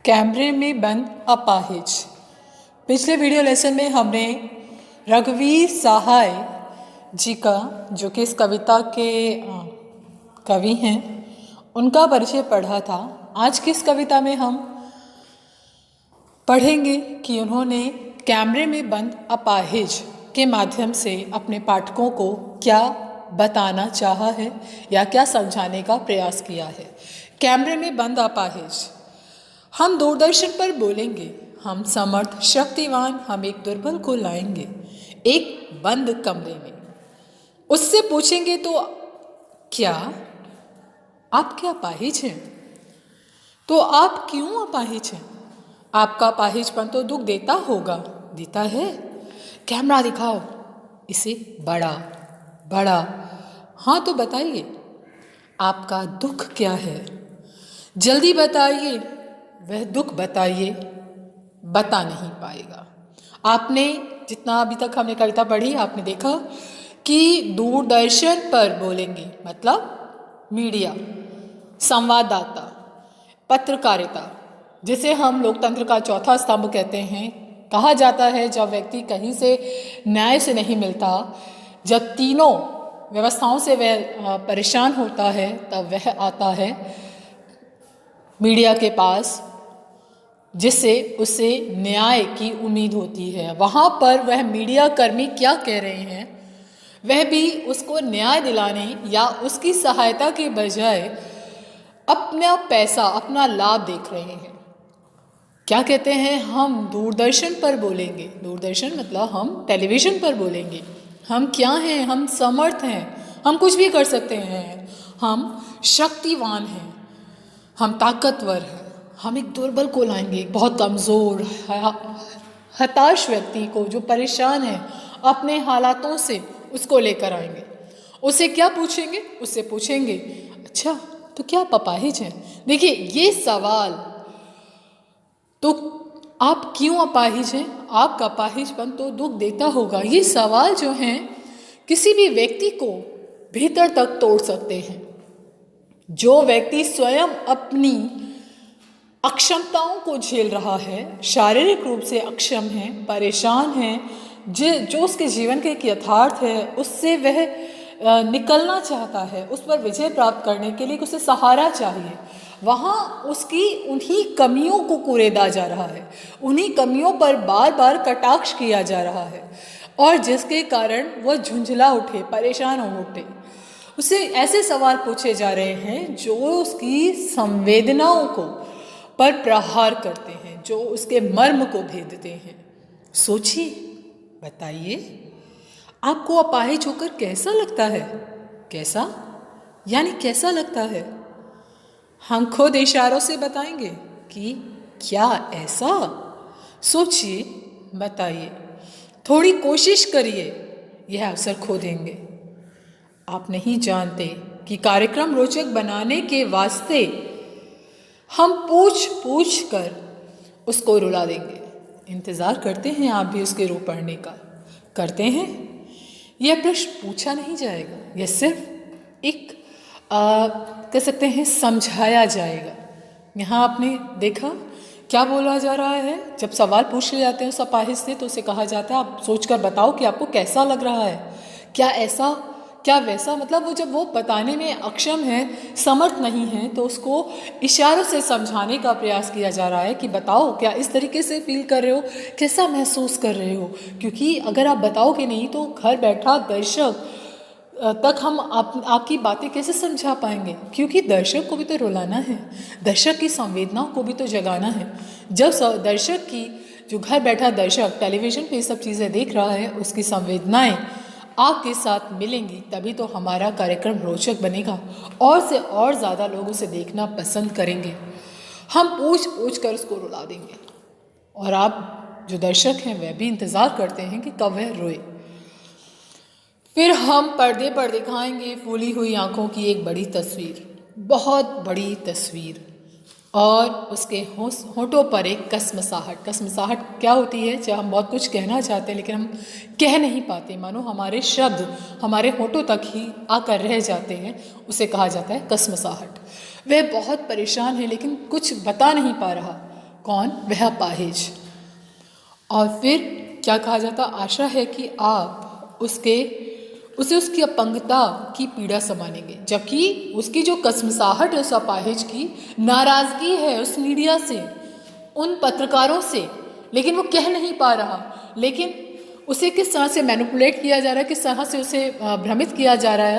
कैमरे में बंद अपाहिज। पिछले वीडियो लेसन में हमने रघुवीर सहाय जी का, जो कि इस कविता के कवि हैं, उनका परिचय पढ़ा था। आज की इस कविता में हम पढ़ेंगे कि उन्होंने कैमरे में बंद अपाहिज के माध्यम से अपने पाठकों को क्या बताना चाहा है या क्या समझाने का प्रयास किया है। कैमरे में बंद अपाहिज। हम दूरदर्शन पर बोलेंगे, हम समर्थ शक्तिवान, हम एक दुर्बल को लाएंगे एक बंद कमरे में। उससे पूछेंगे तो क्या आप क्या अपाहिज हैं? तो आप क्यों अपाहिज हैं? आपका अपाहिजपन तो दुख देता होगा, देता है। कैमरा दिखाओ, इसे बड़ा बड़ा। हाँ तो बताइए, आपका दुख क्या है? जल्दी बताइए। वह दुख बताइए, बता नहीं पाएगा। आपने जितना अभी तक हमने कविता पढ़ी, आपने देखा कि दूरदर्शन पर बोलेंगे मतलब मीडिया, संवाददाता, पत्रकारिता, जिसे हम लोकतंत्र का चौथा स्तंभ कहते हैं। कहा जाता है जब व्यक्ति कहीं से न्याय से नहीं मिलता, जब तीनों व्यवस्थाओं से वह परेशान होता है, तब वह आता है मीडिया के पास, जिससे उसे न्याय की उम्मीद होती है। वहाँ पर वह मीडिया कर्मी क्या कह रहे हैं, वह भी उसको न्याय दिलाने या उसकी सहायता के बजाय अपना पैसा, अपना लाभ देख रहे हैं। क्या कहते हैं? हम दूरदर्शन पर बोलेंगे। दूरदर्शन मतलब हम टेलीविज़न पर बोलेंगे। हम क्या हैं? हम समर्थ हैं, हम कुछ भी कर सकते हैं, हम शक्तिवान हैं, हम ताकतवर हैं। हम एक दुर्बल को लाएंगे, एक बहुत कमज़ोर हताश व्यक्ति को, जो परेशान है अपने हालातों से, उसको लेकर आएंगे। उसे क्या पूछेंगे? उससे पूछेंगे, अच्छा तो क्या आप अपाहिज हैं? देखिए ये सवाल, तो आप क्यों अपाहिज हैं? आपका अपाहिजपन तो दुख देता होगा। ये सवाल जो हैं किसी भी व्यक्ति को भीतर तक तोड़ सकते हैं। जो व्यक्ति स्वयं अपनी अक्षमताओं को झेल रहा है, शारीरिक रूप से अक्षम है, परेशान है, जो उसके जीवन के एक यथार्थ है, उससे वह निकलना चाहता है, उस पर विजय प्राप्त करने के लिए उसे सहारा चाहिए। वहाँ उसकी उन्हीं कमियों को कुरेदा जा रहा है, उन्हीं कमियों पर बार बार कटाक्ष किया जा रहा है, और जिसके कारण वह झुंझला उठे, परेशान हो उठे। उसे ऐसे सवाल पूछे जा रहे हैं जो उसकी संवेदनाओं को पर प्रहार करते हैं, जो उसके मर्म को भेदते हैं। सोचिए, बताइए, आपको अपाहिज होकर कैसा लगता है? कैसा यानी कैसा लगता है? हम खुद इशारों से बताएंगे कि क्या ऐसा? सोचिए, बताइए, थोड़ी कोशिश करिए, यह अवसर खो देंगे। आप नहीं जानते कि कार्यक्रम रोचक बनाने के वास्ते हम पूछ पूछ कर उसको रुला देंगे। इंतज़ार करते हैं आप भी उसके रो पड़ने का? करते हैं? यह प्रश्न पूछा नहीं जाएगा, यह सिर्फ एक कह सकते हैं समझाया जाएगा। यहाँ आपने देखा क्या बोला जा रहा है? जब सवाल पूछ लिए जाते हैं उस अपाहिज से, तो उसे कहा जाता है आप सोच कर बताओ कि आपको कैसा लग रहा है, क्या ऐसा क्या वैसा। मतलब वो जब वो बताने में अक्षम है, समर्थ नहीं है, तो उसको इशारों से समझाने का प्रयास किया जा रहा है कि बताओ क्या इस तरीके से फील कर रहे हो, कैसा महसूस कर रहे हो। क्योंकि अगर आप बताओगे नहीं तो घर बैठा दर्शक तक हम आपकी बातें कैसे समझा पाएंगे? क्योंकि दर्शक को भी तो रुलाना है, दर्शक की संवेदनाओं को भी तो जगाना है। जब दर्शक की, जो घर बैठा दर्शक टेलीविज़न पे ये सब चीज़ें देख रहा है, उसकी संवेदनाएं आपके साथ मिलेंगी, तभी तो हमारा कार्यक्रम रोचक बनेगा, और से और ज़्यादा लोग उसे देखना पसंद करेंगे। हम पूछ पूछ कर उसको रुला देंगे, और आप जो दर्शक हैं वह भी इंतज़ार करते हैं कि कब वह रोए। फिर हम पर्दे पर दिखाएंगे फूली हुई आँखों की एक बड़ी तस्वीर, बहुत बड़ी तस्वीर, और उसके होठों पर एक कसमसाहट। कसमसाहट क्या होती है? जब हम बहुत कुछ कहना चाहते हैं लेकिन हम कह नहीं पाते, मानो हमारे शब्द हमारे होठों तक ही आकर रह जाते हैं, उसे कहा जाता है कसमसाहट। वह बहुत परेशान है लेकिन कुछ बता नहीं पा रहा, कौन? वह अपाहिज। और फिर क्या कहा जाता? आशा है कि आप उसे उसकी अपंगता की पीड़ा समानेंगे। जबकि उसकी जो कसमसाहट है उस अपाहिज की, नाराज़गी है उस मीडिया से, उन पत्रकारों से, लेकिन वो कह नहीं पा रहा। लेकिन उसे किस तरह से मैनिपुलेट किया जा रहा है, किस तरह से उसे भ्रमित किया जा रहा है।